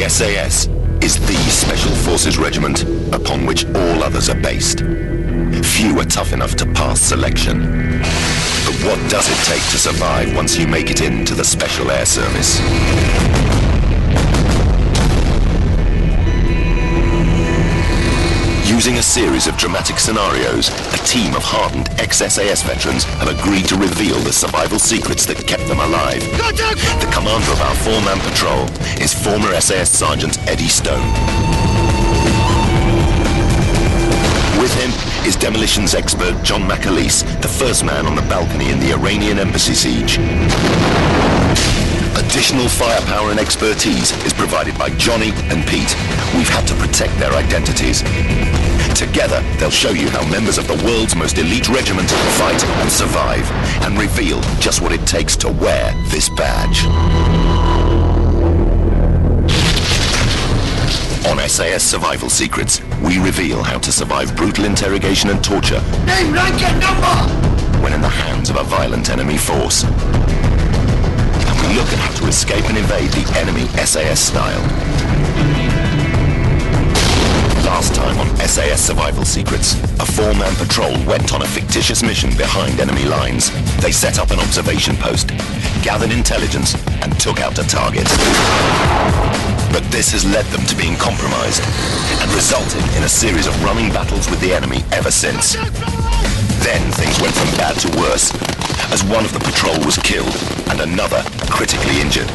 The SAS is the Special Forces regiment upon which all others are based. Few are tough enough to pass selection. But what does it take to survive once you make it into the Special Air Service? Using a series of dramatic scenarios, a team of hardened ex-SAS veterans have agreed to reveal the survival secrets that kept them alive. The commander of our four-man patrol is former SAS Sergeant Eddie Stone. With him is demolitions expert John McAleese, the first man on the balcony in the Iranian embassy siege. Additional firepower and expertise is provided by Johnny and Pete. We've had to protect their identities. Together, they'll show you how members of the world's most elite regiment fight and survive, and reveal just what it takes to wear this badge. On SAS Survival Secrets, we reveal how to survive brutal interrogation and torture. Name, rank, and number! When in the hands of a violent enemy force. And we look at how to escape and evade the enemy SAS style. Last time on SAS Survival Secrets, a four-man patrol went on a fictitious mission behind enemy lines. They set up an observation post, gathered intelligence, and took out a target. But this has led them to being compromised, and resulted in a series of running battles with the enemy ever since. Then things went from bad to worse, as one of the patrol was killed, and another critically injured.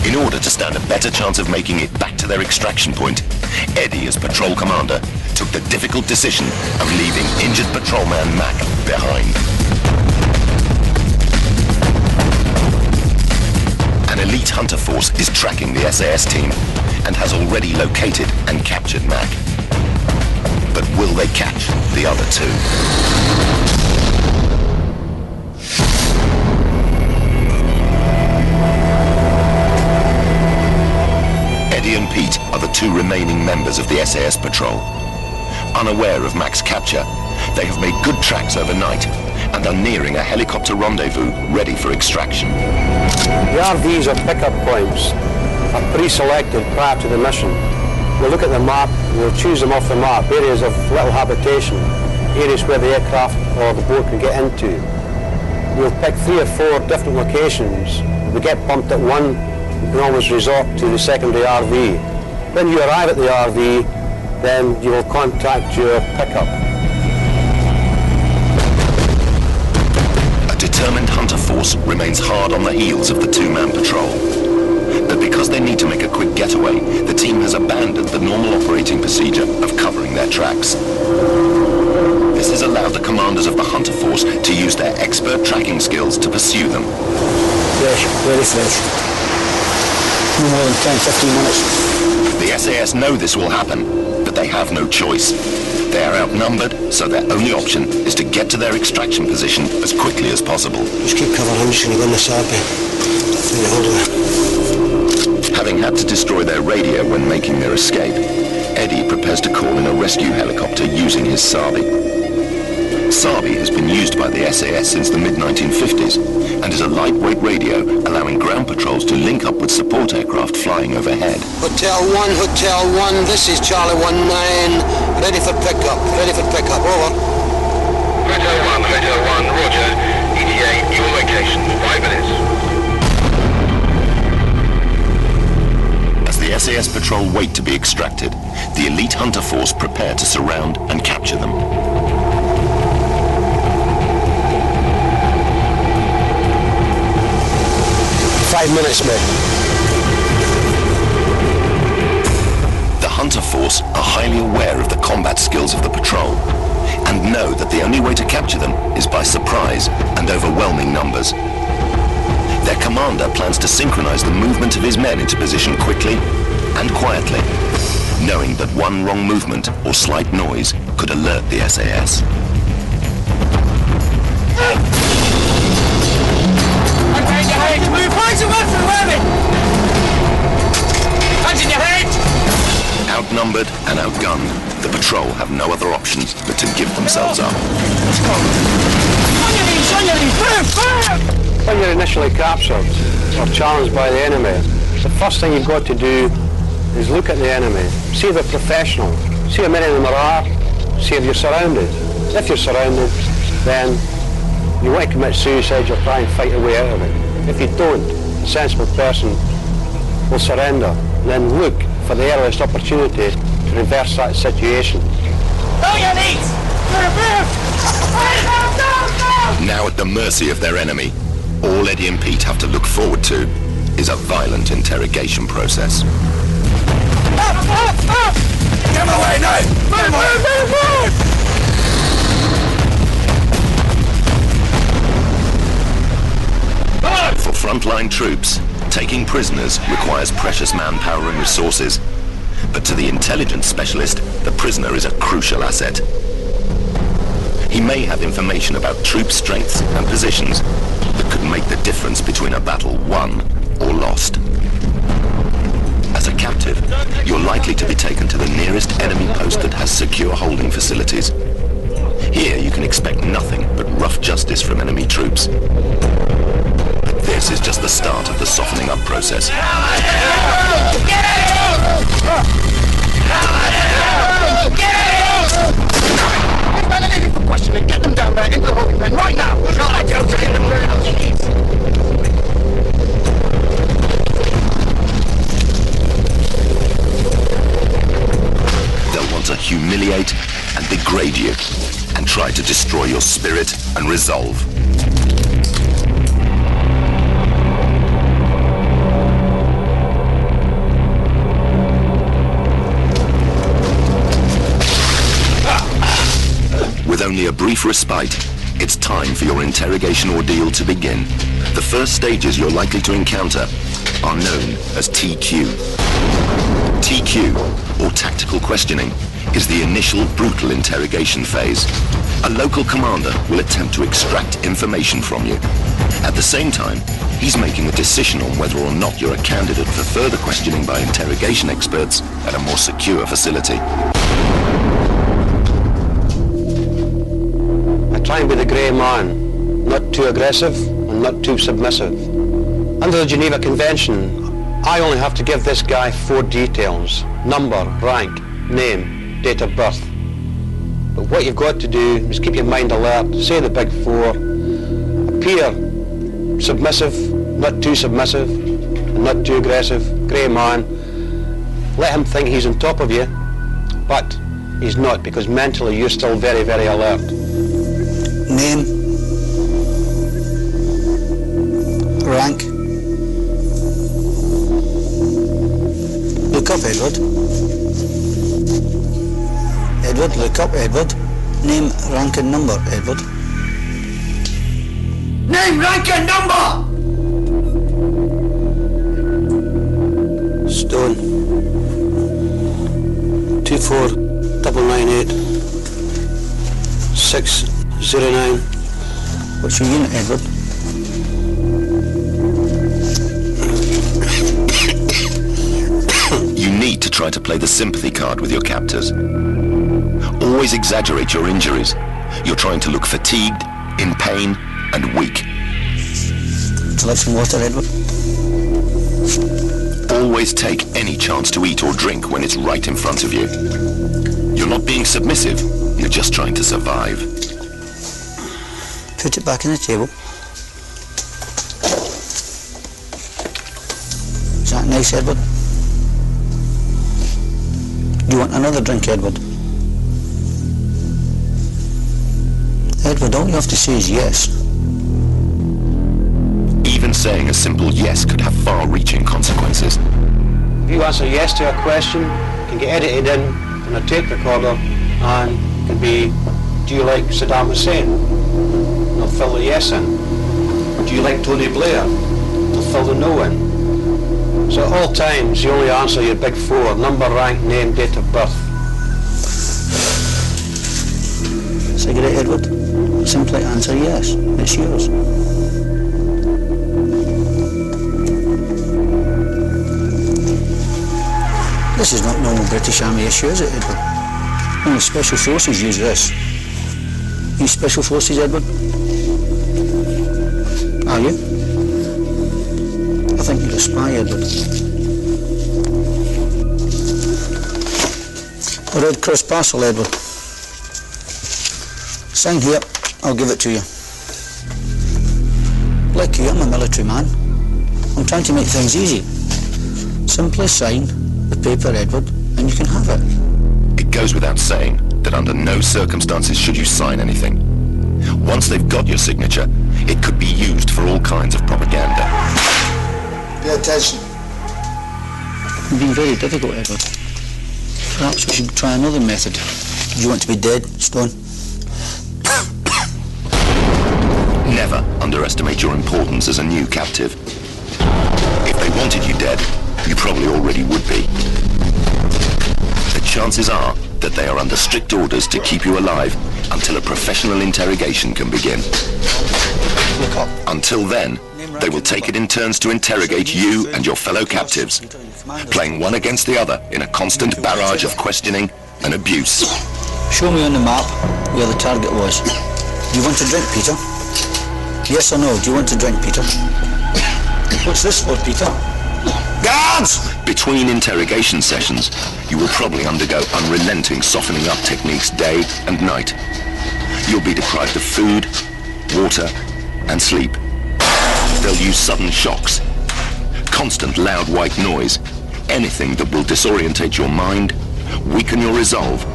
In order to stand a better chance of making it back to their extraction point, Eddie, as patrol commander, took the difficult decision of leaving injured patrolman Mac behind. An elite hunter force is tracking the SAS team and has already located and captured Mac. But will they catch the other two? Eddie and Pete are the two remaining members of the SAS patrol. Unaware of Mac's capture, they have made good tracks overnight and are nearing a helicopter rendezvous ready for extraction. The RVs or pickup points are pre-selected prior to the mission. We'll look at the map, we'll choose them off the map, areas of little habitation, areas where the aircraft or the boat can get into. We'll pick 3 or 4 different locations. If we get bumped at one, you can always resort to the secondary RV. When you arrive at the RV, then you will contact your pickup. A determined hunter force remains hard on the heels of the two-man patrol. But because they need to make a quick getaway, the team has abandoned the normal operating procedure of covering their tracks. This has allowed the commanders of the hunter force to use their expert tracking skills to pursue them. Fresh, very fresh. No more than 10-15 minutes. The SAS know this will happen, but they have no choice. They are outnumbered, so their only option is to get to their extraction position as quickly as possible. Just keep cover, I'm just going to go in the Sarby. Having had to destroy their radio when making their escape, Eddie prepares to call in a rescue helicopter using his Sarby. Sarby has been used by the SAS since the mid-1950s and is a lightweight radio allowing ground patrols to link up with support aircraft flying overhead. Hotel 1, this is Charlie 19, ready for pickup, over. Hotel 1, roger, ETA, your location, 5 minutes. As the SAS patrol wait to be extracted, the elite hunter force prepare to surround and capture them. Five minutes, mate. The hunter force are highly aware of the combat skills of the patrol and know that the only way to capture them is by surprise and overwhelming numbers. Their commander plans to synchronize the movement of his men into position quickly and quietly, knowing that one wrong movement or slight noise could alert the SAS. Move right away from the weapon! Hands in your head! Outnumbered and outgunned, the patrol have no other options but to give themselves up. Let's go! On your knees! Move! When you're initially captured or challenged by the enemy, The first thing you've got to do is look at the enemy. See if they're professional. See how many of them there are. See if you're surrounded. If you're surrounded, then you want to commit suicide, you'll try and fight your way out of it. If you don't, a sensible person will surrender. Then look for the earliest opportunity to reverse that situation. Go your knees! Now at the mercy of their enemy, all Eddie and Pete have to look forward to is a violent interrogation process. Get him away, no! Move, move, move, move! For frontline troops, taking prisoners requires precious manpower and resources. But to the intelligence specialist, the prisoner is a crucial asset. He may have information about troop strengths and positions that could make the difference between a battle won or lost. As a captive, you're likely to be taken to the nearest enemy post that has secure holding facilities. Here you can expect nothing but rough justice from enemy troops. But this is just the start of the softening up process. For questioning, get them down there into the holding pen right now! I tell you to get them where else he needs. They'll want to humiliate and degrade you and try to destroy your spirit and resolve. With only a brief respite, it's time for your interrogation ordeal to begin. The first stages you're likely to encounter are known as TQ. TQ, or tactical questioning, is the initial brutal interrogation phase. A local commander will attempt to extract information from you. At the same time, he's making a decision on whether or not you're a candidate for further questioning by interrogation experts at a more secure facility. Try and be the grey man, not too aggressive and not too submissive. Under the Geneva Convention, I only have to give this guy 4 details: number, rank, name, date of birth. But what you've got to do is keep your mind alert, say the big 4, appear submissive, not too submissive, and not too aggressive, grey man. Let him think he's on top of you, but he's not, because mentally you're still very, very alert. Name, rank, look up Edward. Edward, look up Edward. Name, rank and number, Edward. Name, rank and number! Stone 24998 609. What's your unit, Edward? You need to try to play the sympathy card with your captors. Always exaggerate your injuries. You're trying to look fatigued, in pain, and weak. Would you like some water, Edward? Always take any chance to eat or drink when it's right in front of you. You're not being submissive, you're just trying to survive. Put it back on the table. Is that nice, Edward? Do you want another drink, Edward? Edward, all you have to say is yes. Even saying a simple yes could have far-reaching consequences. If you answer yes to a question, it can get edited in on a tape recorder and it can be, do you like Saddam Hussein? They'll fill the yes in. Do you like Tony Blair? They'll fill the no in. So at all times you only answer your big 4: number, rank, name, date of birth. Cigarette, Edward? Simply answer yes. It's yours. This is not normal British Army issue, is it, Edward? Only Special Forces use this. You Special Forces, Edward? Are you? I think you're a spy, Edward. A Red Cross parcel, Edward. Sign here, I'll give it to you. Like you, I'm a military man. I'm trying to make things easy. Simply sign the paper, Edward, and you can have it. It goes without saying that under no circumstances should you sign anything. Once they've got your signature, it could be used for all kinds of propaganda. Pay attention. You've been very difficult, Edward. Perhaps we should try another method. Do you want to be dead, Stone? Never underestimate your importance as a new captive. If they wanted you dead, you probably already would be. The chances are that they are under strict orders to keep you alive until a professional interrogation can begin. Until then, they will take it in turns to interrogate you and your fellow captives, playing one against the other in a constant barrage of questioning and abuse. Show me on the map where the target was. Do you want to drink, Peter? Yes or no? Do you want to drink, Peter? What's this for, Peter? Guards! Between interrogation sessions, you will probably undergo unrelenting softening up techniques day and night. You'll be deprived of food, water, and sleep. They'll use sudden shocks, constant loud white noise, anything that will disorientate your mind, weaken your resolve,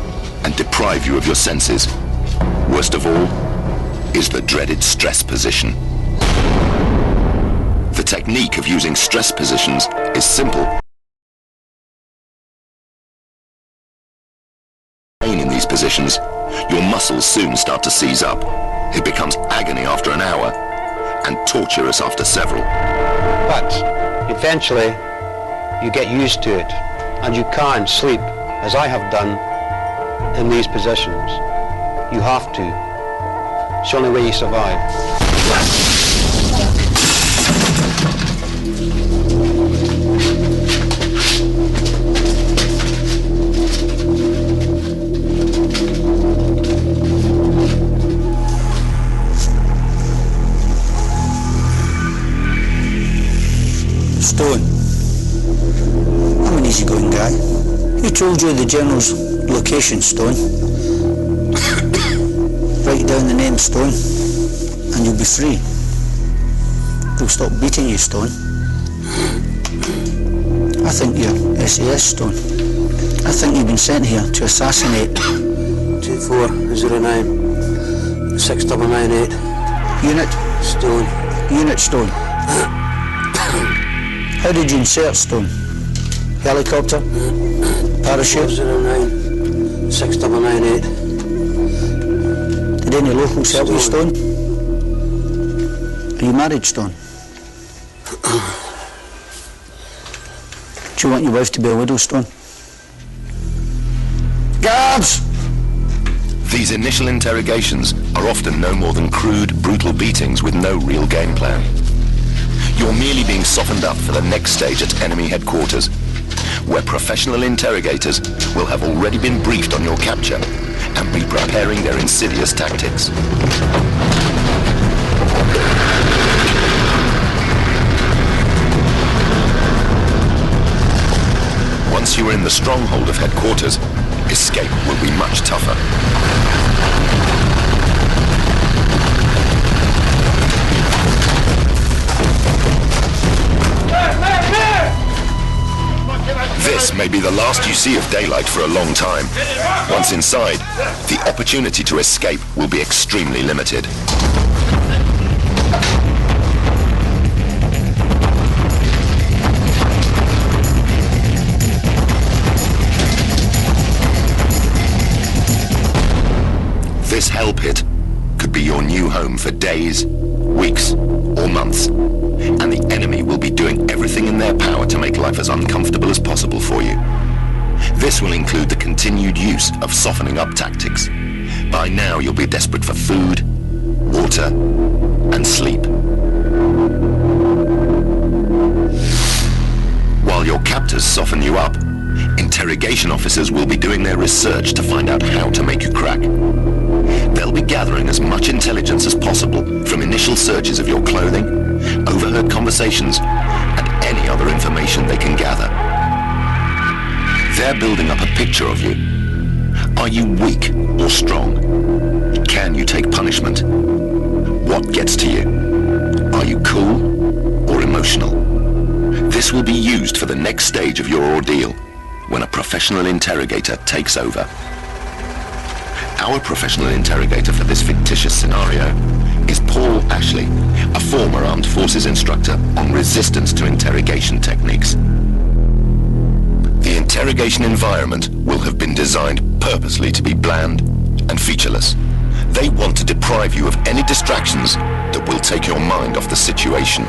and deprive you of your senses. Worst of all is the dreaded stress position. The technique of using stress positions is simple. In these positions, your muscles soon start to seize up. It becomes agony after an hour and torturous after several. But eventually you get used to it and you can sleep, as I have done, in these positions. You have to. It's the only way you survive. Stone. I'm an easygoing guy. Who told you the General's location, Stone? Write down the name, Stone, and you'll be free. They'll stop beating you, Stone. I think you're SAS, Stone. I think you've been sent here to assassinate. 2409 6998. Unit? Stone. Unit, Stone. How did you insert, Stone? Helicopter? Parachute? 409 6998. Did any locals help you, Stone? Are you married, Stone? Do you want your wife to be a widow, Stone? Guards! These initial interrogations are often no more than crude, brutal beatings with no real game plan. You're merely being softened up for the next stage at enemy headquarters, where professional interrogators will have already been briefed on your capture and be preparing their insidious tactics. Once you are in the stronghold of headquarters, escape will be much tougher. This may be the last you see of daylight for a long time. Once inside, the opportunity to escape will be extremely limited. This hell pit could be your new home for days, weeks, or months, and the enemy will be doing everything in their power to make life as uncomfortable as possible for you. This will include the continued use of softening up tactics. By now you'll be desperate for food, water, and sleep. While your captors soften you up, interrogation officers will be doing their research to find out how to make you crack. They'll be gathering as much intelligence as possible from initial searches of your clothing, overheard conversations, and any other information they can gather. They're building up a picture of you, Are you weak or strong? Can you take punishment? What gets to you? Are you cool or emotional? This will be used for the next stage of your ordeal, when a professional interrogator takes over. Our professional interrogator for this fictitious scenario is Paul Ashley, a former armed forces instructor on resistance to interrogation techniques. The interrogation environment will have been designed purposely to be bland and featureless. They want to deprive you of any distractions that will take your mind off the situation.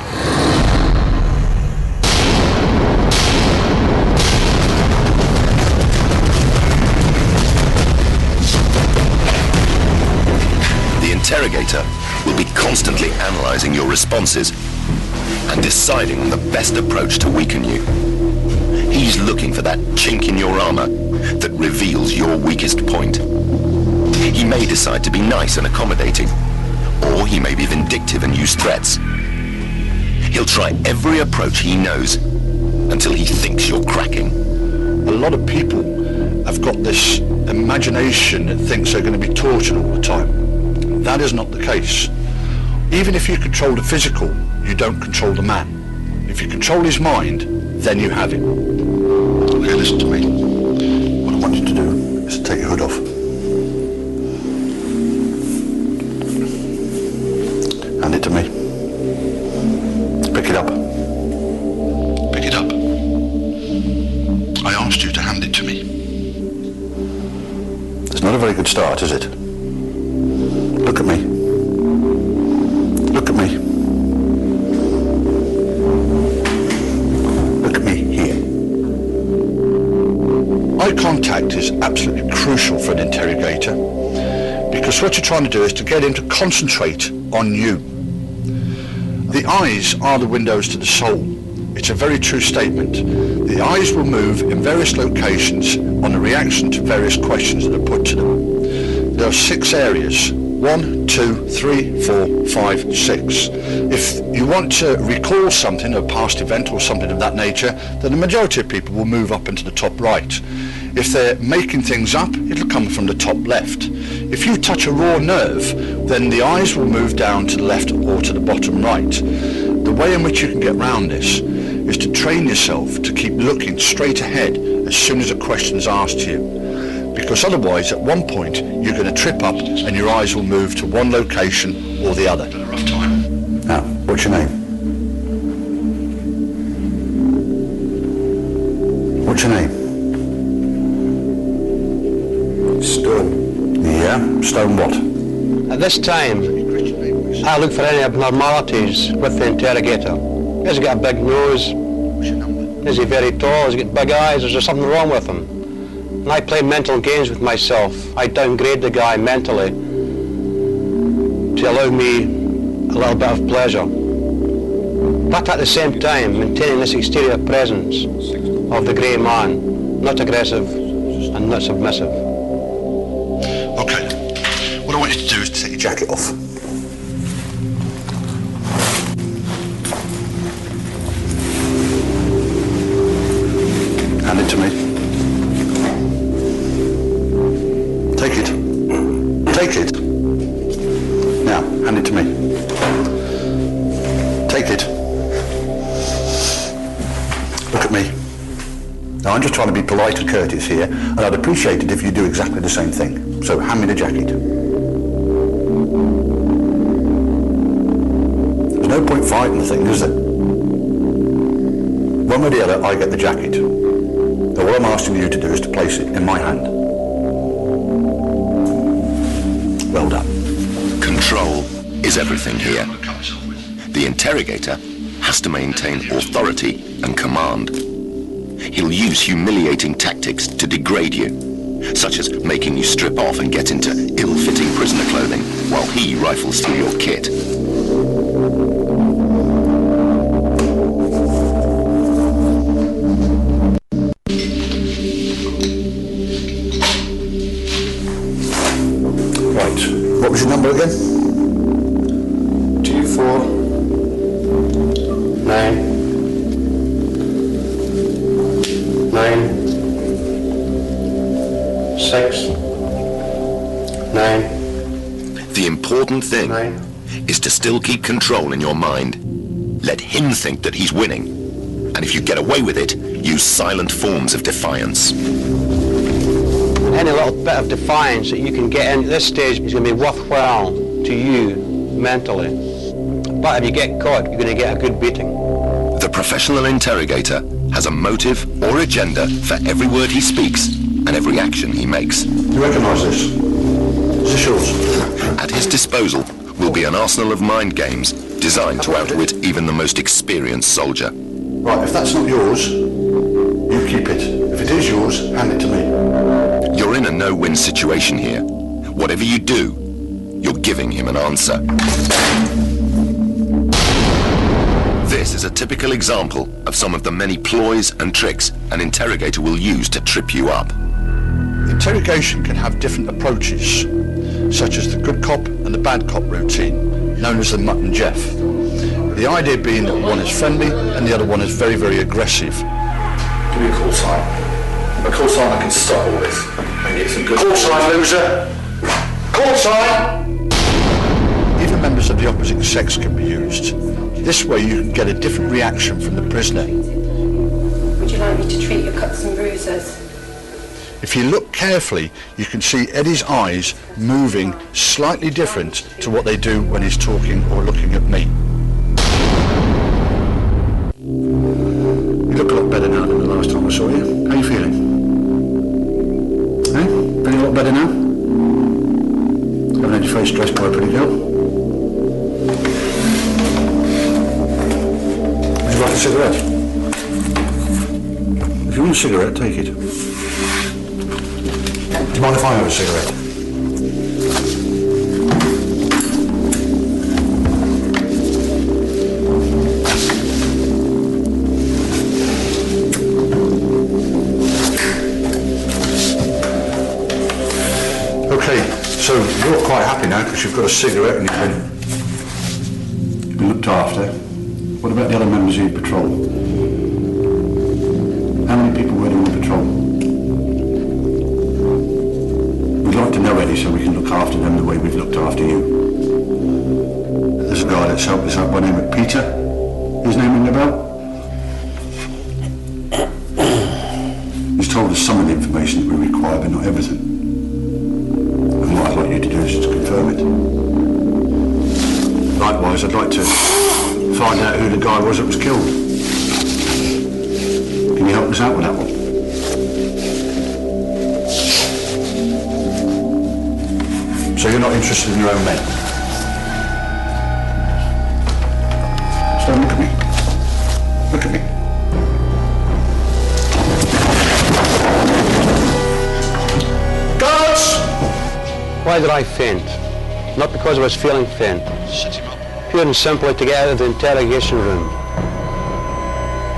The interrogator will be constantly analyzing your responses and deciding on the best approach to weaken you. He's looking for that chink in your armor that reveals your weakest point. He may decide to be nice and accommodating, or he may be vindictive and use threats. He'll try every approach he knows until he thinks you're cracking. A lot of people have got this imagination that thinks they're going to be tortured all the time. That is not the case. Even if you control the physical, you don't control the man. If you control his mind, then you have him. Okay, listen to me. What I want you to do is to take your hood off. Hand it to me. Pick it up. Pick it up. I asked you to hand it to me. It's not a very good start, is it? Look at me. Look at me. Look at me here. Eye contact is absolutely crucial for an interrogator, because what you're trying to do is to get him to concentrate on you. The eyes are the windows to the soul. It's a very true statement. The eyes will move in various locations on a reaction to various questions that are put to them. There are 6 areas. 1, 2, 3, 4, 5, 6. If you want to recall something, a past event or something of that nature, then the majority of people will move up into the top right. If they're making things up, it'll come from the top left. If you touch a raw nerve, then the eyes will move down to the left or to the bottom right. The way in which you can get round this is to train yourself to keep looking straight ahead as soon as a question is asked to you. Because otherwise, at one point, you're going to trip up and your eyes will move to one location or the other. Been a rough time. Now, what's your name? What's your name? Stone. Yeah, Stone what? At this time, I look for any abnormalities with the interrogator. Has he got a big nose? What's your number? Is he very tall? Has he got big eyes? Is there something wrong with him? And I play mental games with myself. I downgrade the guy mentally to allow me a little bit of pleasure. But at the same time, maintaining this exterior presence of the grey man, not aggressive and not submissive. Okay. What I want you to do is to take your jacket off. Hand it to me. Take it. Take it. Now, hand it to me. Take it. Look at me. Now, I'm just trying to be polite and courteous here, and I'd appreciate it if you do exactly the same thing. So, hand me the jacket. There's no point fighting the thing, is there? One way or the other, I get the jacket. Now, what I'm asking you to do is to place it in my hand. Well done. Control is everything here. The interrogator has to maintain authority and command. He'll use humiliating tactics to degrade you, such as making you strip off and get into ill-fitting prisoner clothing while he rifles through your kit. What was your number again? 249 9 6 important thing is to still keep control in your mind. Let him think that he's winning. And if you get away with it, use silent forms of defiance. Any little bit of defiance that you can get in at this stage is going to be worthwhile to you mentally. But if you get caught, you're going to get a good beating. The professional interrogator has a motive or agenda for every word he speaks and every action he makes. You recognise this? Is this yours? At his disposal will be an arsenal of mind games designed to outwit even the most experienced soldier. Right, if that's not yours, you keep it. If it is yours, hand it to me. You're in a no-win situation here. Whatever you do, you're giving him an answer. This is a typical example of some of the many ploys and tricks an interrogator will use to trip you up. Interrogation can have different approaches, such as the good cop and the bad cop routine, known as the Mutt and Jeff. The idea being that one is friendly and the other one is very, very aggressive. Give me a call sign. A call sign that can stop all this and get some good... Call sign, loser! Call sign! Even members of the opposite sex can be used. This way you can get a different reaction from the prisoner. Would you like me to treat your cuts and bruises? If you look carefully, you can see Eddie's eyes moving slightly different to what they do when he's talking or looking at me. You look a lot better now than the last time I saw you. How are you feeling? Eh? Feeling a lot better now? Haven't had your face dressed by a pretty girl? Would you like a cigarette? If you want a cigarette, take it. Do you mind if I have a cigarette? Okay, so you're quite happy now because you've got a cigarette and you've been looked after. What about the other members of your patrol? How many people were there on the patrol? We'd like to know, Eddie, so we can look after them the way we've looked after you. There's a guy that's helped us out by the name of Peter. His name ring a bell? He's told us some of the information that we require, but not everything. And what I'd like you to do is to confirm it. Likewise, I'd like to find out who the guy was that was killed. Can you help us out with that one? So you're not interested in your own men? So look at me. Look at me. Guards! Why did I faint? Not because I was feeling faint. Shut him up. Pure and simply to get out of the interrogation room.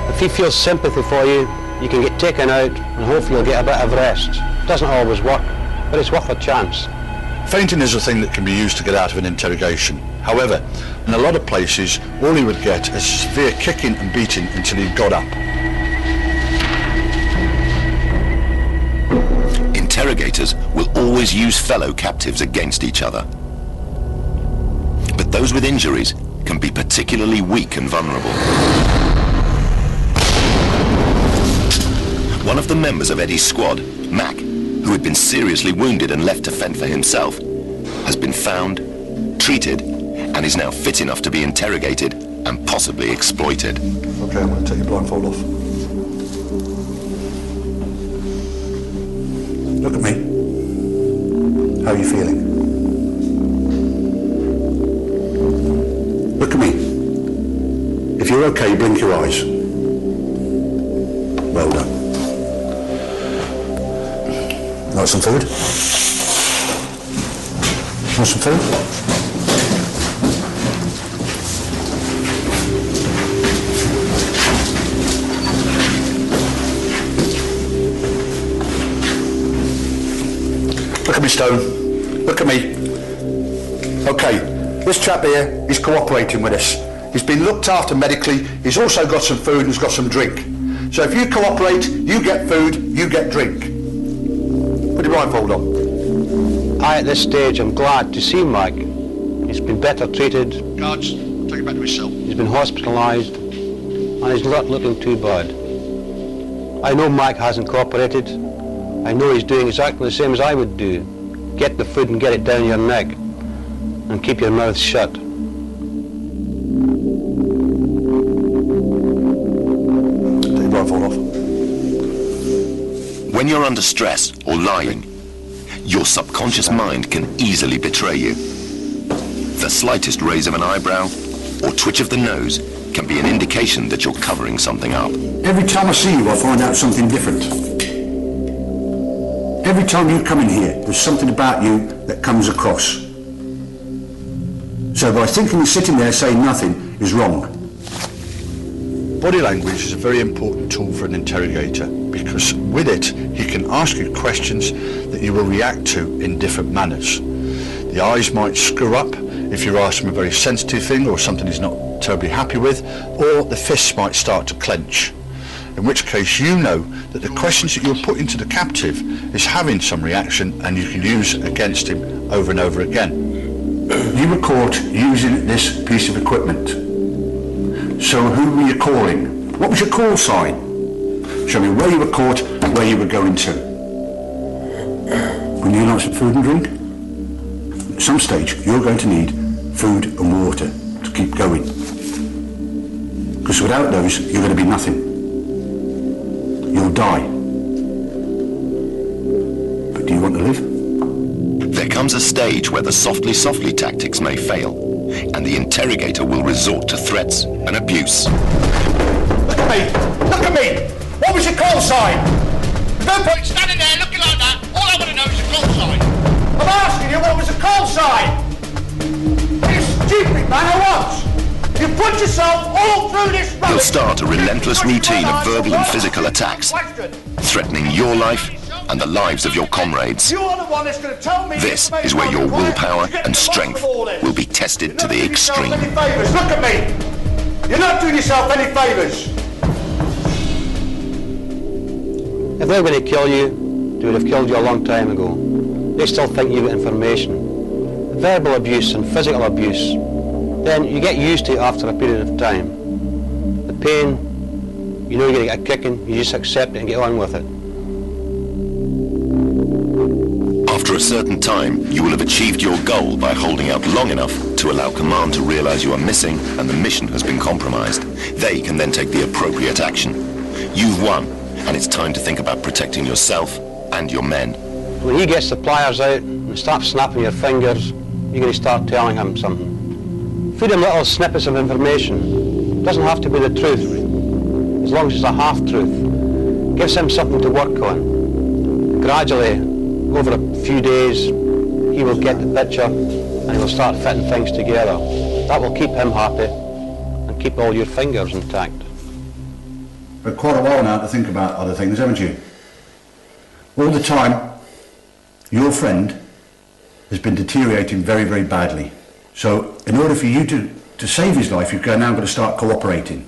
If he feels sympathy for you, you can get taken out and hopefully you'll get a bit of rest. It doesn't always work, but it's worth a chance. Fainting is a thing that can be used to get out of an interrogation. However, in a lot of places, all he would get is severe kicking and beating until he got up. Interrogators will always use fellow captives against each other. But those with injuries can be particularly weak and vulnerable. One of the members of Eddie's squad, Mac, who had been seriously wounded and left to fend for himself, has been found, treated, and is now fit enough to be interrogated and possibly exploited. Okay, I'm going to take your blindfold off. Look at me. How are you feeling? Look at me. If you're okay, blink your eyes. Well done. Want some food? Want some food? Look at me, Stone. Look at me. Okay, this chap here, he's cooperating with us. He's been looked after medically. He's also got some food and he's got some drink. So if you cooperate, you get food, you get drink. Put your blindfold on. At this stage, I'm glad to see Mike. He's He's been better treated. Guards, take it back to his cell. He's been hospitalised, and he's not looking too bad. I know Mike hasn't cooperated. I know he's doing exactly the same as I would do. Get the food and get it down your neck, and keep your mouth shut. When you're under stress or lying, your subconscious mind can easily betray you. The slightest raise of an eyebrow or twitch of the nose can be an indication that you're covering something up. Every time I see you, I find out something different. Every time you come in here, there's something about you that comes across. So by thinking you're sitting there saying nothing is wrong. Body language is a very important tool for an interrogator because with it he can ask you questions that you will react to in different manners. The eyes might screw up if you're asking a very sensitive thing or something he's not terribly happy with, or the fists might start to clench, in which case you know that the questions that you're putting to the captive is having some reaction and you can use against him over and over again. You were caught using this piece of equipment. So who were you calling? What was your call sign? Show me where you were caught, where you were going to. We need lots of food and drink. At some stage, you're going to need food and water to keep going. Because without those, you're going to be nothing. You'll die. But do you want to live? There comes a stage where the softly tactics may fail, and the interrogator will resort to threats and abuse. Look at me! Look at me! What was your call sign? No point standing there looking like that. All I want to know is your call sign. I'm asking you, what was the call sign? Are you stupid, man, or what? You put yourself all through this rubbish. He'll start a relentless routine of verbal and physical attacks, threatening your life and the lives of your comrades. This is where your willpower and strength will be tested to the extreme. Look at me! You're not doing yourself any favours! If they're going to kill you, they would have killed you a long time ago. They still think you've got information. Verbal abuse and physical abuse, then you get used to it after a period of time. The pain, you know you're going to get a kicking, you just accept it and get on with it. After a certain time, you will have achieved your goal by holding out long enough to allow command to realize you are missing and the mission has been compromised. They can then take the appropriate action. You've won, and it's time to think about protecting yourself and your men. When he gets the pliers out and starts snapping your fingers, you're going to start telling him something. Feed him little snippets of information. It doesn't have to be the truth, as long as it's a half-truth. Gives him something to work on. Gradually, over a few days, he will get the picture and he will start fitting things together. That will keep him happy and keep all your fingers intact. But quite a while now to think about other things, haven't you? All the time, your friend has been deteriorating very, very badly. So in order for you to save his life, you've now got to start cooperating.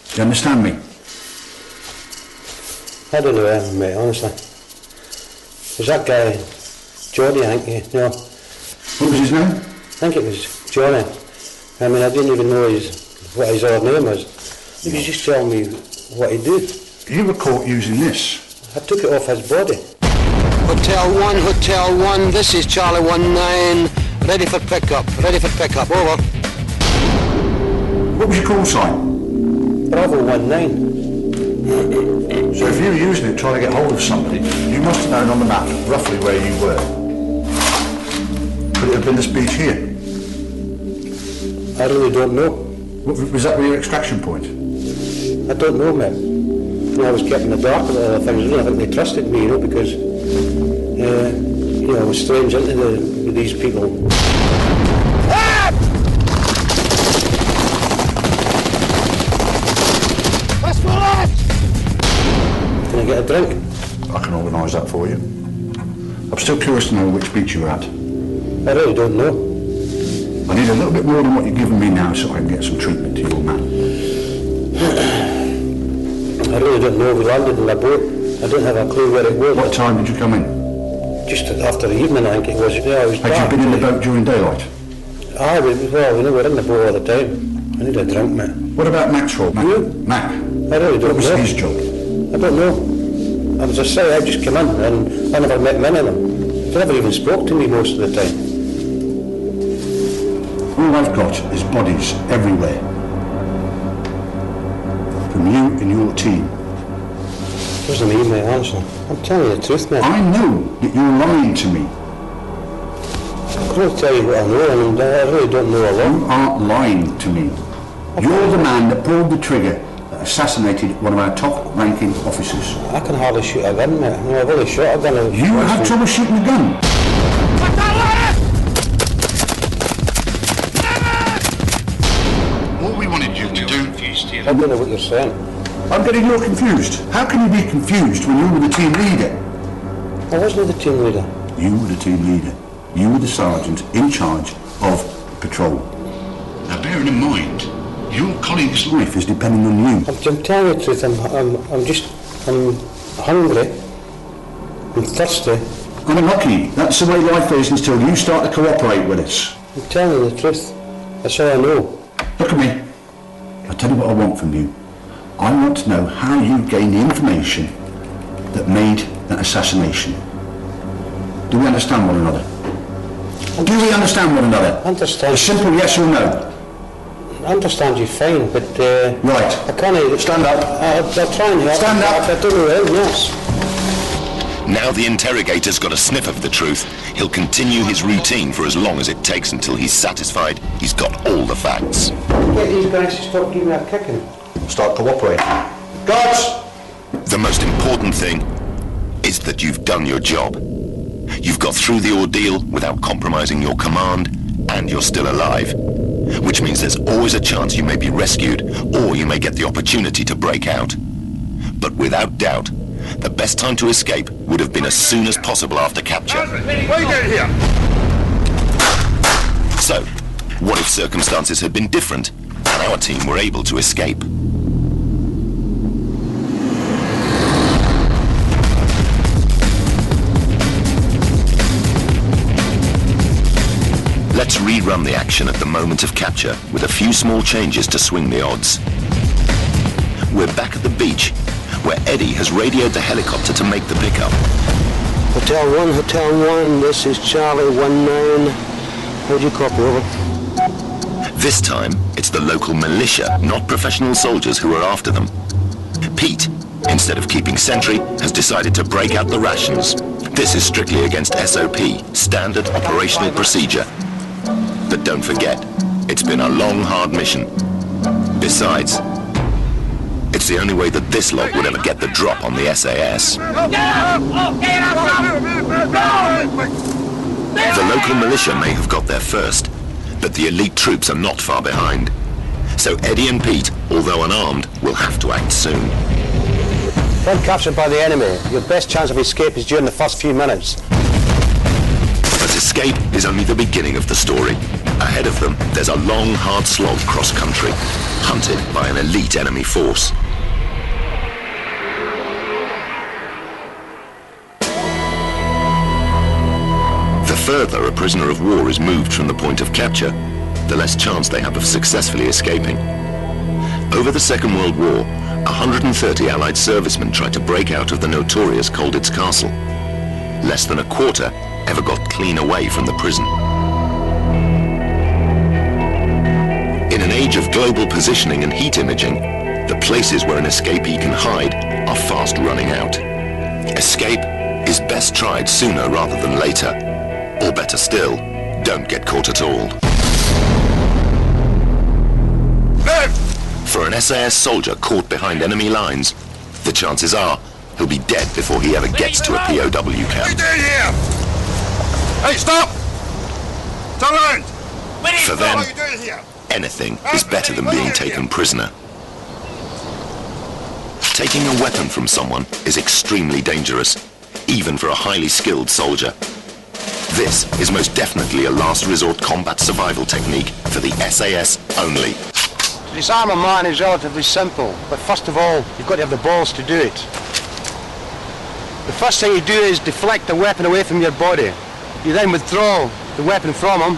Do you understand me? I don't know, mate, honestly. Was that guy, Johnny, I think, you know. What was his name? I think it was Johnny. I mean, I didn't even know what his old name was. He was just telling me what he did. You were caught using this. I took it off his body. Hotel 1, this is Charlie 19, ready for pickup, over. What was your call sign? Bravo 19. So if you were using it trying to get hold of somebody, you must have known on the map roughly where you were. Could it have been this beach here? I really don't know. Was that your extraction point? I don't know, mate. You know, I was kept in the dark with other things. I think they trusted me, you know, because you know, I was strange with these people. Can I get a drink? I can organise that for you. I'm still curious to know which beach you were at. I really don't know. I need a little bit more than what you're giving me now so I can get some treatment to your man. I really don't know. We landed in my boat. I don't have a clue where it was. What time did you come in? Just after the evening, I think it was. Yeah, it was dark. Had you been in the boat during daylight? Aye, we were in the boat all the time. I need a drink, mate. What about Maxwell? Mac? I really don't know. What was his job? I don't know. As I say, I just came in and I never met many of them. They never even spoke to me most of the time. All I've got is bodies everywhere. From you and your team. Doesn't mean my answer. I'm telling you the truth, mate. I know that you're lying to me. I can't tell you what I know, and I really don't know a lot. You aren't lying to me. You're the man that pulled the trigger that assassinated one of our top-ranking officers. I can hardly shoot a gun, mate. No, I've only shot a gun. You have trouble shooting a gun? All we wanted you to do... I don't know what you're saying. I'm getting more confused. How can you be confused when you were the team leader? I wasn't the team leader. You were the team leader. You were the sergeant in charge of the patrol. Now bearing in mind, your colleague's life is depending on you. I'm telling you the truth, I'm hungry, I'm thirsty. I'm unlucky. That's the way life is until you start to cooperate with us. I'm telling you the truth. That's all I know. Look at me. I'll tell you what I want from you. I want to know how you gained the information that made that assassination. Do we understand one another? Do we understand one another? Understand. A simple yes or no. I understand you fine, but... right. I can't... Stand up. I'll try and help. Stand up. I don't know anything else. Now the interrogator's got a sniff of the truth, he'll continue his routine for as long as it takes until he's satisfied he's got all the facts. Get these guys to stop giving me a kicking. Start cooperating. Guards! The most important thing is that you've done your job. You've got through the ordeal without compromising your command, and you're still alive. Which means there's always a chance you may be rescued, or you may get the opportunity to break out. But without doubt, the best time to escape would have been as soon as possible after capture. What are you doing here? So, what if circumstances had been different, and our team were able to escape? Let's rerun the action at the moment of capture with a few small changes to swing the odds. We're back at the beach, where Eddie has radioed the helicopter to make the pickup. Hotel 1, this is Charlie 19. How do you copy, over? This time, it's the local militia, not professional soldiers, who are after them. Pete, instead of keeping sentry, has decided to break out the rations. This is strictly against SOP, Standard Operational Procedure. But don't forget, it's been a long, hard mission. Besides, it's the only way that this lot would ever get the drop on the SAS. The local militia may have got there first, but the elite troops are not far behind. So Eddie and Pete, although unarmed, will have to act soon. When captured by the enemy, your best chance of escape is during the first few minutes. But escape is only the beginning of the story. Ahead of them, there's a long, hard slog cross-country, hunted by an elite enemy force. The further a prisoner of war is moved from the point of capture, the less chance they have of successfully escaping. Over the Second World War, 130 Allied servicemen tried to break out of the notorious Colditz Castle. Less than a quarter ever got clean away from the prison. In an age of global positioning and heat imaging, the places where an escapee can hide are fast running out. Escape is best tried sooner rather than later. Or better still, don't get caught at all. For an SAS soldier caught behind enemy lines, the chances are he'll be dead before he ever gets to a POW camp. What are you doing here? Hey, stop! Turn around! For them, What are you doing here? anything is better than being taken prisoner. Taking a weapon from someone is extremely dangerous, even for a highly skilled soldier. This is most definitely a last resort combat survival technique for the SAS only. To disarm a man is relatively simple, but first of all, you've got to have the balls to do it. The First thing you do is deflect the weapon away from your body. You then withdraw the weapon from him.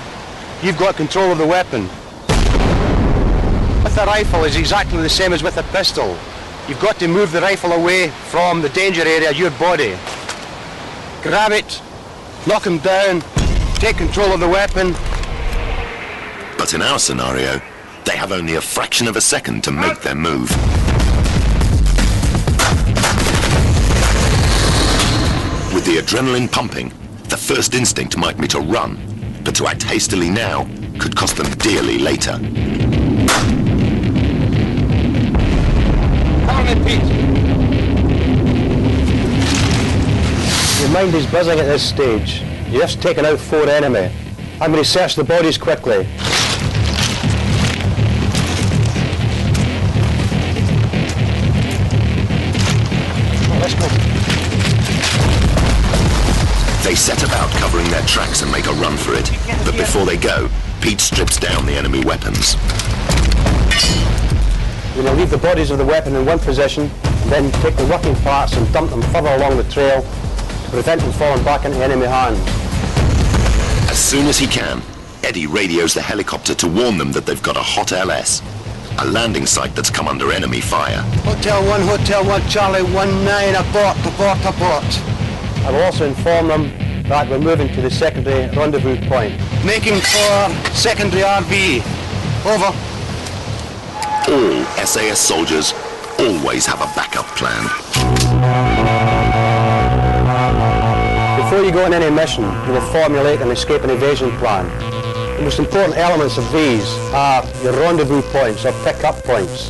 You've got control of the weapon. With a rifle is exactly the same as with a pistol. You've got to move the rifle away from the danger area, your body. Grab it, knock him down, take control of the weapon. But in our scenario, they have only a fraction of a second to make their move. With the adrenaline pumping, the first instinct might be to run, but to act hastily now could cost them dearly later. Your mind is buzzing at this stage. You've just taken out 4 enemy. I'm going to search the bodies quickly. Let's go. They set about covering their tracks and make a run for it, but before they go, Pete strips down the enemy weapons. We're going to leave the bodies of the weapon in one position, then take the working parts and dump them further along the trail to prevent them falling back into enemy hands. As soon as he can, Eddie radios the helicopter to warn them that they've got a hot LS, a landing site that's come under enemy fire. Hotel 1, Charlie 19, abort. I will also inform them that we're moving to the secondary rendezvous point. Making for secondary RV. Over. All SAS soldiers always have a backup plan. Before you go on any mission, you will formulate an escape and evasion plan. The most important elements of these are your rendezvous points or pick-up points.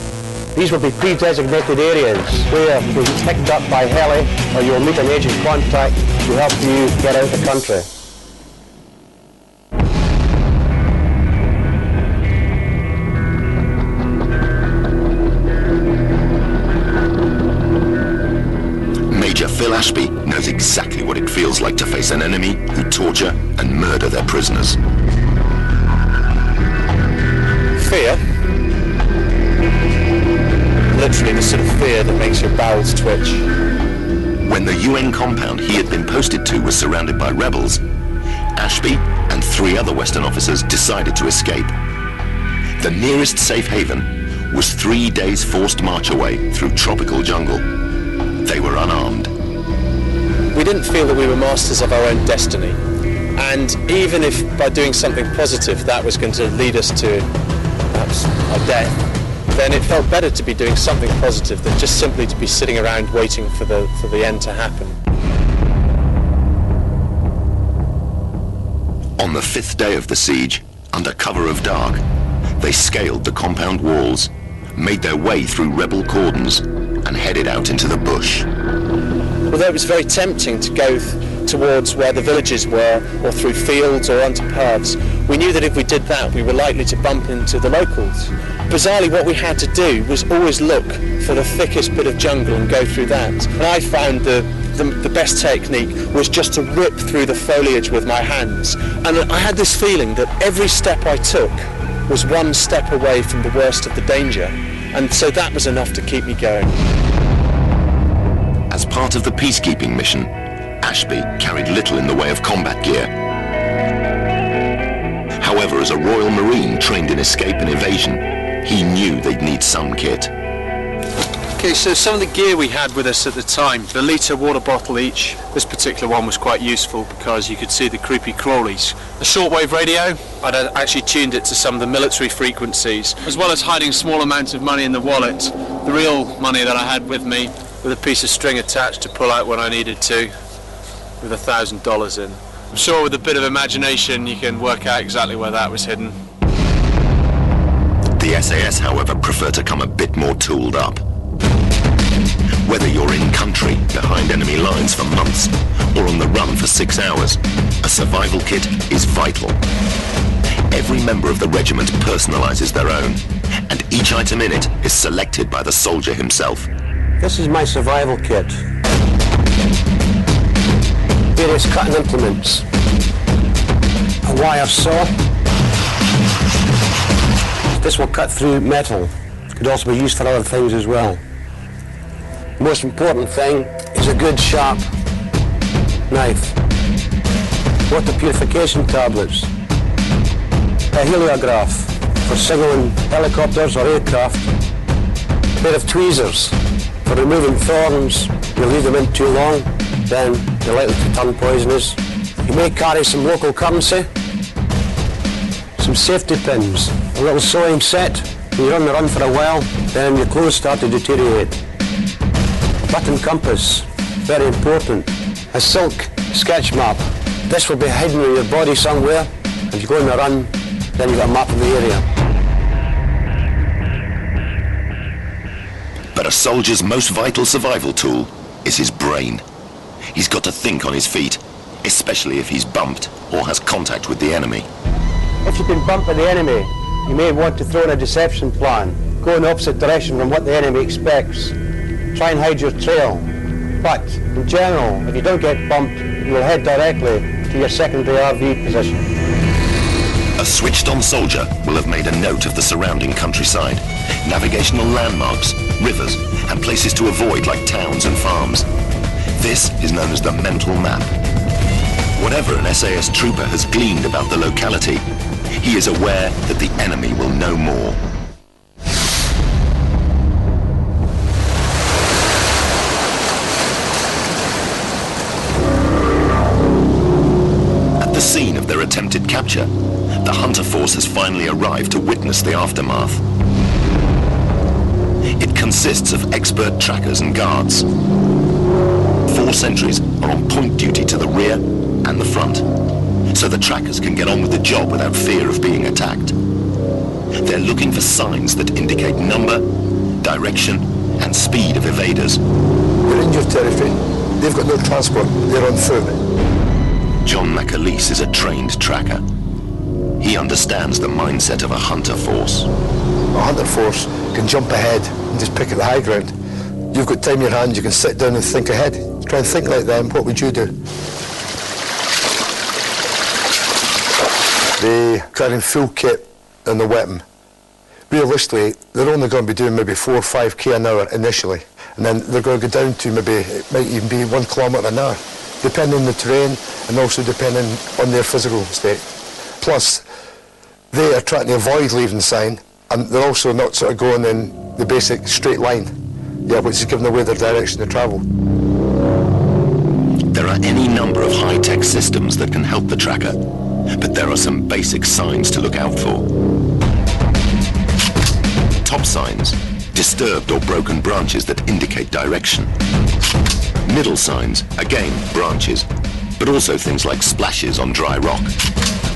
These will be pre-designated areas where you'll be picked up by heli or you'll meet an agent contact to help you get out of the country. Major Phil Ashby knows exactly what it feels like to face an enemy who torture and murder their prisoners. Fear? Literally the sort of fear that makes your bowels twitch. When the UN compound he had been posted to was surrounded by rebels, Ashby and 3 other Western officers decided to escape. The nearest safe haven was 3 days' forced march away through tropical jungle. They were unarmed. We didn't feel that we were masters of our own destiny. And even if by doing something positive that was going to lead us to perhaps our death, then it felt better to be doing something positive than just simply to be sitting around waiting for the end to happen. On the 5th day of the siege, under cover of dark, they scaled the compound walls, made their way through rebel cordons, and headed out into the bush. Although it was very tempting to go towards where the villages were, or through fields or onto paths, we knew that if we did that, we were likely to bump into the locals. Bizarrely, what we had to do was always look for the thickest bit of jungle and go through that. And I found the best technique was just to rip through the foliage with my hands. And I had this feeling that every step I took was one step away from the worst of the danger. And so that was enough to keep me going. As part of the peacekeeping mission, Ashby carried little in the way of combat gear. However, as a Royal Marine trained in escape and evasion, he knew they'd need some kit. Okay, so some of the gear we had with us at the time, the litre water bottle each. This particular one was quite useful because you could see the creepy crawlies. A shortwave radio, I'd actually tuned it to some of the military frequencies, as well as hiding small amounts of money in the wallet. The real money that I had with me, with a piece of string attached to pull out when I needed to, with $1,000 in. I'm sure with a bit of imagination you can work out exactly where that was hidden. The SAS, however, prefer to come a bit more tooled up. Whether you're in country, behind enemy lines for months, or on the run for 6 hours, a survival kit is vital. Every member of the regiment personalizes their own, and each item in it is selected by the soldier himself. This is my survival kit. Various cutting implements. A wire saw. This will cut through metal. It could also be used for other things as well. The most important thing is a good sharp knife, water purification tablets, a heliograph for signaling helicopters or aircraft, a pair of tweezers for removing thorns. You leave them in too long, then they're likely to turn poisonous. You may carry some local currency, some safety pins, a little sewing set. When you're on the run for a while, then your clothes start to deteriorate. A button compass, very important. A silk sketch map. This will be hidden in your body somewhere. If you go on a run, then you've got a map of the area. But a soldier's most vital survival tool is his brain. He's got to think on his feet, especially if he's bumped or has contact with the enemy. If you've been bumped by the enemy, you may want to throw in a deception plan. Go in the opposite direction from what the enemy expects. Try and hide your trail. But, in general, if you don't get bumped, you will head directly to your secondary RV position. A switched-on soldier will have made a note of the surrounding countryside, navigational landmarks, rivers, and places to avoid like towns and farms. This is known as the mental map. Whatever an SAS trooper has gleaned about the locality, he is aware that the enemy will know more. At the scene of their attempted capture, the hunter force has finally arrived to witness the aftermath. It consists of expert trackers and guards. 4 sentries are on point duty to the rear and the front, so the trackers can get on with the job without fear of being attacked. They're looking for signs that indicate number, direction, and speed of evaders. They're in your territory. They've got no transport. They're on foot. John McAleese is a trained tracker. He understands the mindset of a hunter force. A hunter force can jump ahead and just pick at the high ground. You've got time in your hand, you can sit down and think ahead. Try and think like them. What would you do? They carrying full kit and the weapon. Realistically, they're only going to be doing maybe 4 or 5k an hour initially, and then they're going to go down to maybe, it might even be 1 kilometre an hour, depending on the terrain and also depending on their physical state. Plus, they are trying to avoid leaving sign, and they're also not sort of going in the basic straight line, which is giving away their direction to travel. There are any number of high-tech systems that can help the tracker, but there are some basic signs to look out for. Top signs, disturbed or broken branches that indicate direction. Middle signs, again, branches, but also things like splashes on dry rock.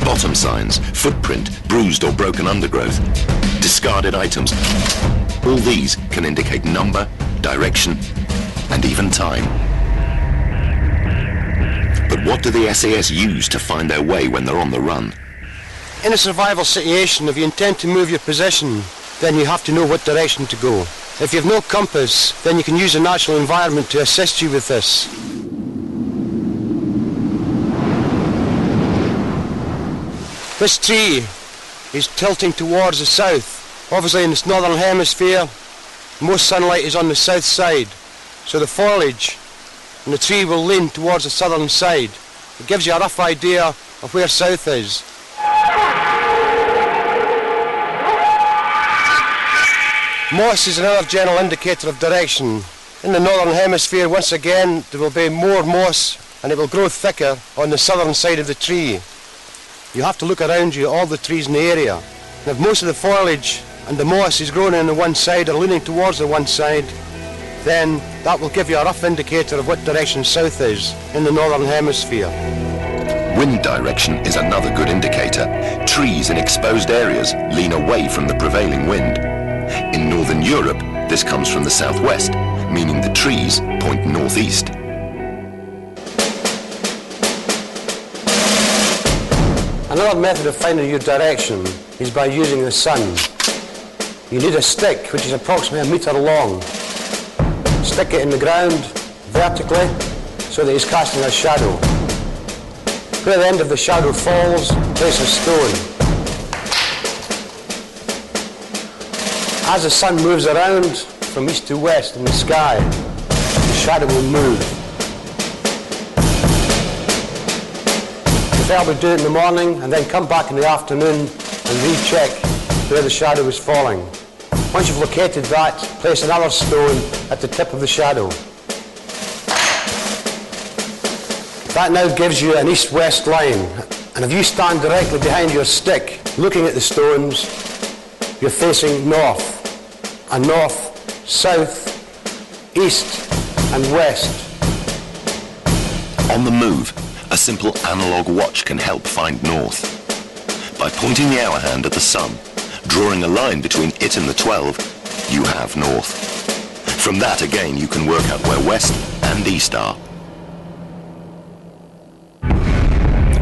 Bottom signs, footprint, bruised or broken undergrowth, discarded items. All these can indicate number, direction, and even time. But what do the SAS use to find their way when they're on the run? In a survival situation, if you intend to move your position, then you have to know what direction to go. If you have no compass, then you can use the natural environment to assist you with this. This tree is tilting towards the south. Obviously in this northern hemisphere, most sunlight is on the south side, so the foliage and the tree will lean towards the southern side. It gives you a rough idea of where south is. Moss is another general indicator of direction. In the northern hemisphere, once again, there will be more moss and it will grow thicker on the southern side of the tree. You have to look around you at all the trees in the area. And if most of the foliage and the moss is growing on the one side or leaning towards the one side, then that will give you a rough indicator of what direction south is in the northern hemisphere. Wind direction is another good indicator. Trees in exposed areas lean away from the prevailing wind. In Northern Europe, this comes from the southwest, meaning the trees point northeast. Another method of finding your direction is by using the sun. You need a stick which is approximately 1 metre long. Stick it in the ground vertically so that it's casting a shadow. Where the end of the shadow falls, place a stone. As the sun moves around from east to west in the sky, the shadow will move. felt we'd do it in the morning and then come back in the afternoon and recheck where the shadow was falling. Once you've located that, place another stone at the tip of the shadow. That now gives you an east-west line, and if you stand directly behind your stick looking at the stones, you're facing north, and north, south, east and west. On the move, a simple analog watch can help find north. By pointing the hour hand at the sun, drawing a line between it and the 12, you have north. From that again you can work out where west and east are.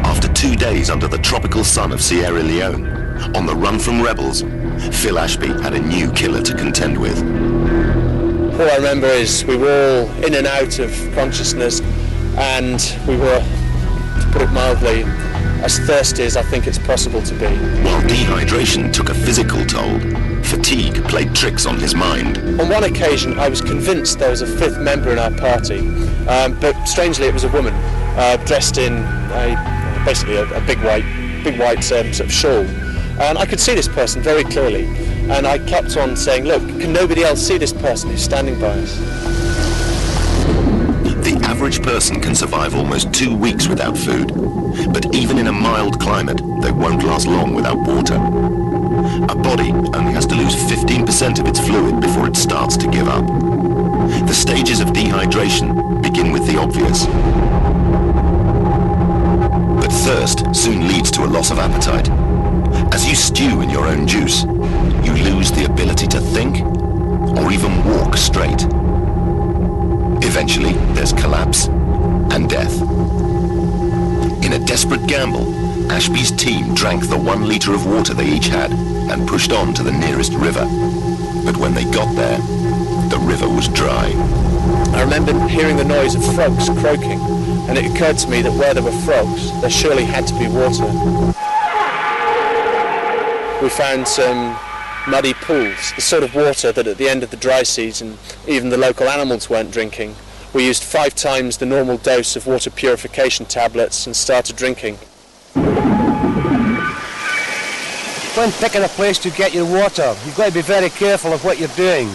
After 2 days under the tropical sun of Sierra Leone, on the run from rebels, Phil Ashby had a new killer to contend with. All I remember is we were all in and out of consciousness, and we were, to put it mildly, as thirsty as I think it's possible to be. While dehydration took a physical toll, fatigue played tricks on his mind. On one occasion I was convinced there was a fifth member in our party, but strangely it was a woman dressed in basically a big white sort of shawl. And I could see this person very clearly, and I kept on saying, look, can nobody else see this person who's standing by us? The average person can survive almost 2 weeks without food, but even in a mild climate, they won't last long without water. A body only has to lose 15% of its fluid before it starts to give up. The stages of dehydration begin with the obvious. But thirst soon leads to a loss of appetite. As you stew in your own juice, you lose the ability to think or even walk straight. Eventually, there's collapse and death. In a desperate gamble, Ashby's team drank the 1 litre of water they each had and pushed on to the nearest river. But when they got there, the river was dry. I remember hearing the noise of frogs croaking, and it occurred to me that where there were frogs, there surely had to be water. We found some muddy pools, the sort of water that at the end of the dry season even the local animals weren't drinking. We used 5 times the normal dose of water purification tablets and started drinking. When picking a place to get your water, you've got to be very careful of what you're doing.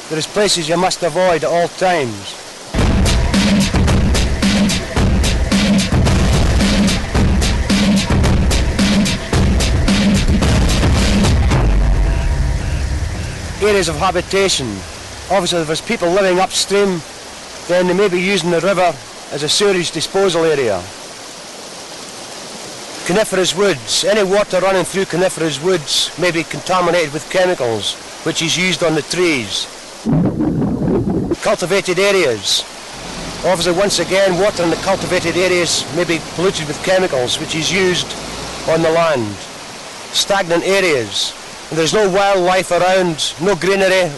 There is places you must avoid at all times. Areas of habitation. Obviously, if there's people living upstream, then they may be using the river as a sewage disposal area. Coniferous woods. Any water running through coniferous woods may be contaminated with chemicals, which is used on the trees. Cultivated areas. Obviously, once again, water in the cultivated areas may be polluted with chemicals, which is used on the land. Stagnant areas. And there's no wildlife around, no greenery,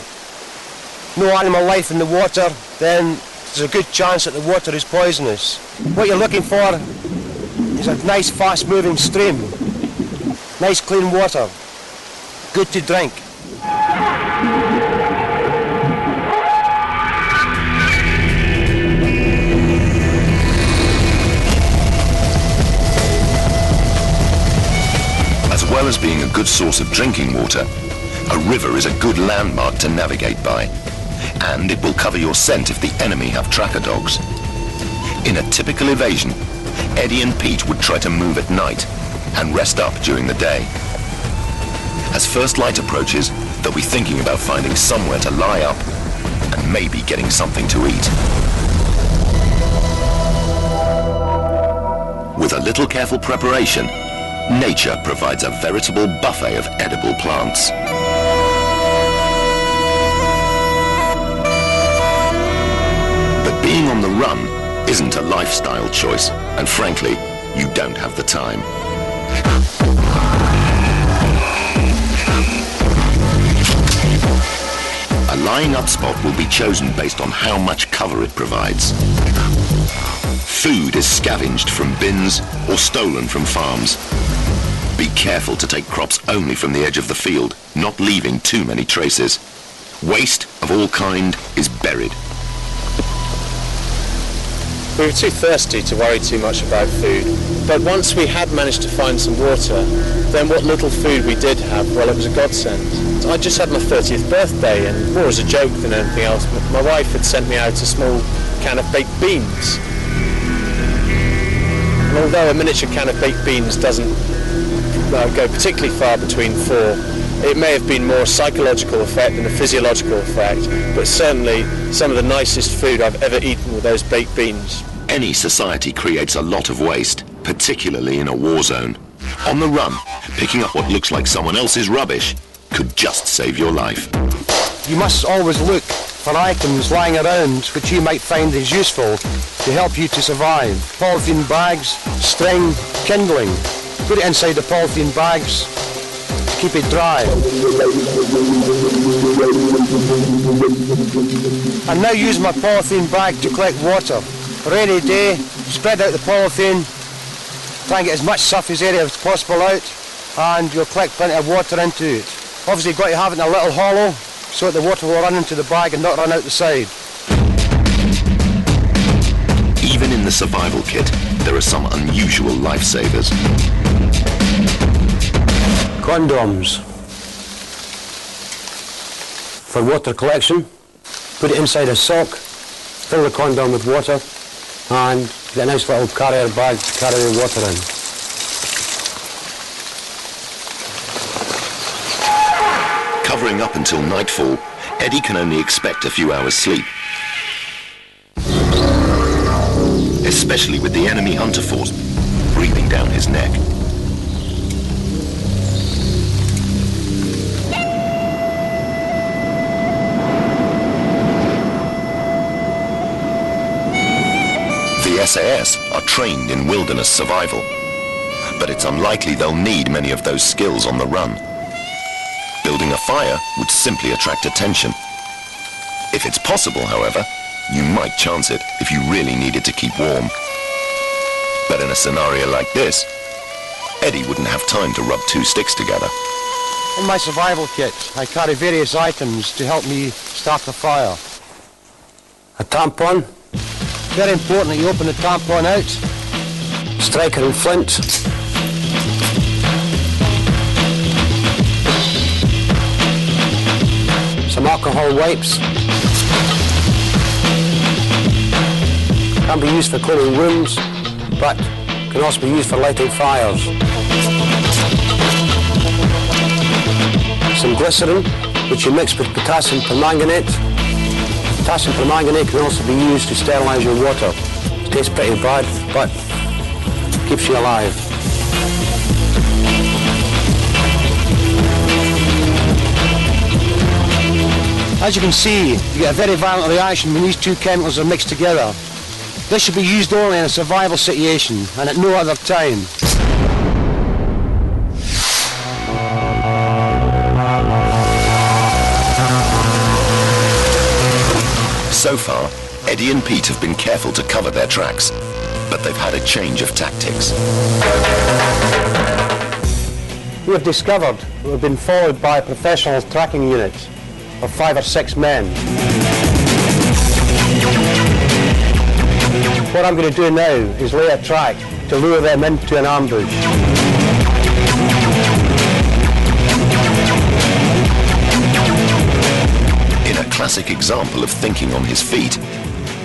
no animal life in the water, then there's a good chance that the water is poisonous. What you're looking for is a nice fast-moving stream, nice clean water, good to drink. As well as being a good source of drinking water, a river is a good landmark to navigate by, and it will cover your scent if the enemy have tracker dogs. In a typical evasion, Eddie and Pete would try to move at night and rest up during the day. As first light approaches, they'll be thinking about finding somewhere to lie up and maybe getting something to eat. With a little careful preparation, nature provides a veritable buffet of edible plants. But being on the run isn't a lifestyle choice, and frankly, you don't have the time. A lying up spot will be chosen based on how much cover it provides. Food is scavenged from bins or stolen from farms. Be careful to take crops only from the edge of the field, not leaving too many traces. Waste of all kind is buried. We were too thirsty to worry too much about food, but once we had managed to find some water, then what little food we did have, well, it was a godsend. I just had my 30th birthday, and more as a joke than anything else, my wife had sent me out a small can of baked beans. And although a miniature can of baked beans doesn't go particularly far between four, it may have been more a psychological effect than a physiological effect, but certainly some of the nicest food I've ever eaten were those baked beans. Any society creates a lot of waste, particularly in a war zone. On the run, picking up what looks like someone else's rubbish could just save your life. You must always look for items lying around which you might find is useful to help you to survive. Polythene bags, string, kindling. Put it inside the polythene bags to keep it dry. I now use my polythene bag to collect water. Rainy day, spread out the polythene, try and get as much surface area as possible out, and you'll collect plenty of water into it. Obviously you've got to have it in a little hollow so that the water will run into the bag and not run out the side. Even in the survival kit, there are some unusual lifesavers. Condoms. For water collection, put it inside a sock, fill the condom with water, and get a nice little carrier bag to carry the water in. Covering up until nightfall, Eddie can only expect a few hours sleep. Especially with the enemy hunter force breathing down his neck. The SAS are trained in wilderness survival, but it's unlikely they'll need many of those skills on the run. Building a fire would simply attract attention. If it's possible, however, you might chance it if you really needed to keep warm. But in a scenario like this, Eddie wouldn't have time to rub two sticks together. In my survival kit, I carry various items to help me start the fire. A tampon. Very important that you open the tampon out. Striker and flint. Some alcohol wipes. Can be used for cleaning wounds, but can also be used for lighting fires. Some glycerin, which you mix with potassium permanganate. Potassium permanganate can also be used to sterilize your water. It tastes pretty bad, but keeps you alive. As you can see, you get a very violent reaction when these two chemicals are mixed together. This should be used only in a survival situation and at no other time. So far, Eddie and Pete have been careful to cover their tracks, but they've had a change of tactics. We have discovered that we've been followed by a professional tracking unit of 5 or 6 men. What I'm going to do now is lay a trap to lure them into an ambush. In a classic example of thinking on his feet,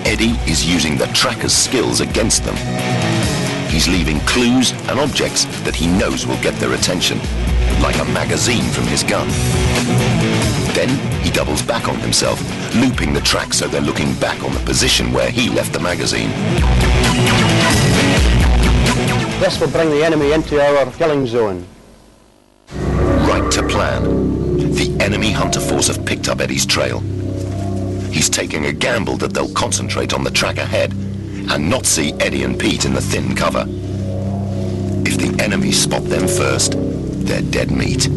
Eddie is using the tracker's skills against them. He's leaving clues and objects that he knows will get their attention, like a magazine from his gun. Then he doubles back on himself, looping the track so they're looking back on the position where he left the magazine. This will bring the enemy into our killing zone. Right to plan. The enemy hunter force have picked up Eddie's trail. He's taking a gamble that they'll concentrate on the track ahead and not see Eddie and Pete in the thin cover. If the enemy spot them first, they're dead meat.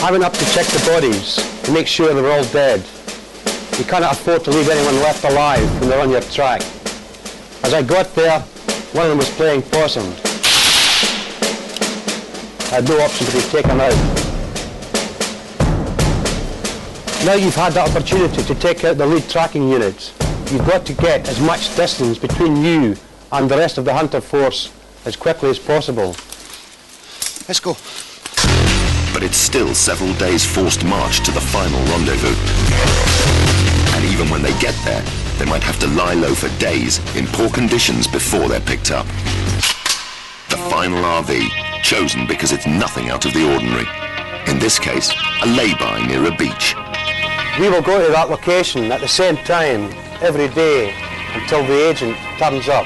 I went up to check the bodies to make sure they were all dead. You cannot afford to leave anyone left alive when they're on your track. As I got there, one of them was playing possum. I had no option but to take him out. Now you've had the opportunity to take out the lead tracking unit. You've got to get as much distance between you and the rest of the hunter force as quickly as possible. Let's go. But it's still several days forced march to the final rendezvous. And even when they get there, they might have to lie low for days in poor conditions before they're picked up. The final RV, chosen because it's nothing out of the ordinary. In this case, a lay-by near a beach. We will go to that location at the same time every day until the agent turns up.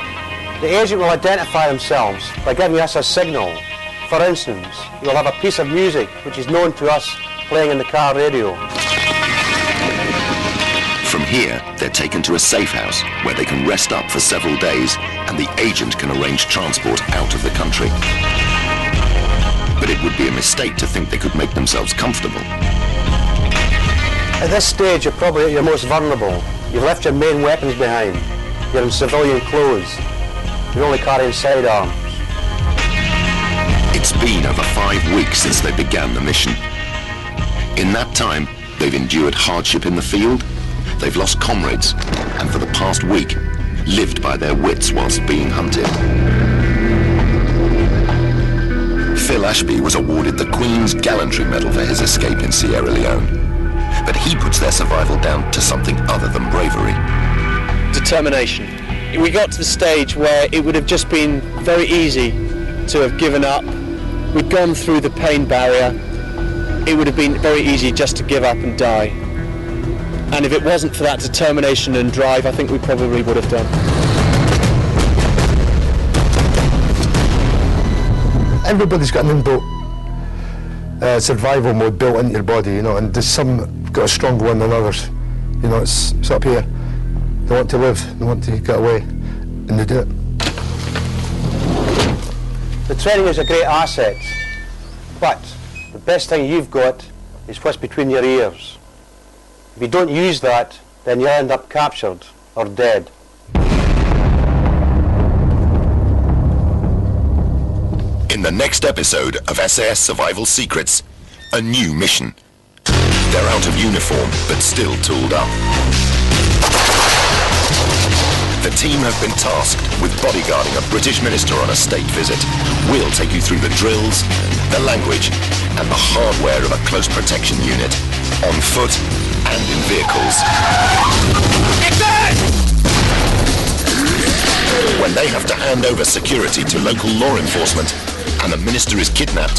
The agent will identify themselves by giving us a signal. For instance, we'll have a piece of music which is known to us playing in the car radio. From here, they're taken to a safe house where they can rest up for several days and the agent can arrange transport out of the country. But it would be a mistake to think they could make themselves comfortable. At this stage, you're probably at your most vulnerable. You've left your main weapons behind. You're in civilian clothes. You're only carrying sidearms. It's been over 5 weeks since they began the mission. In that time, they've endured hardship in the field, they've lost comrades, and for the past week, lived by their wits whilst being hunted. Phil Ashby was awarded the Queen's Gallantry Medal for his escape in Sierra Leone. But he puts their survival down to something other than bravery. Determination. We got to the stage where it would have just been very easy to have given up. We'd gone through the pain barrier. It would have been very easy just to give up and die. And if it wasn't for that determination and drive, I think we probably would have done. Everybody's got an inbuilt survival mode built into your body, you know, and there's some got a stronger one than others. You know, it's up here. They want to live, they want to get away, and they do it. The training is a great asset, but the best thing you've got is what's between your ears. If you don't use that, then you'll end up captured or dead. In the next episode of SAS Survival Secrets, a new mission. They're out of uniform, but still tooled up. The team have been tasked with bodyguarding a British minister on a state visit. We'll take you through the drills, the language, and the hardware of a close protection unit, on foot and in vehicles. When they have to hand over security to local law enforcement, and the minister is kidnapped,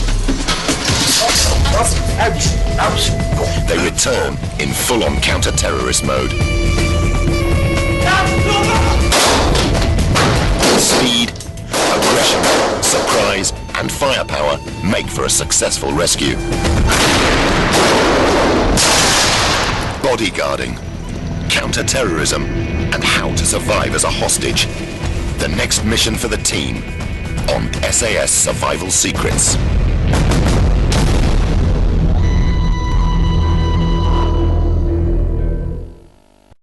they return in full-on counter-terrorist mode. Speed, aggression, surprise, and firepower make for a successful rescue. Bodyguarding, counter-terrorism, and how to survive as a hostage. The next mission for the team on SAS Survival Secrets.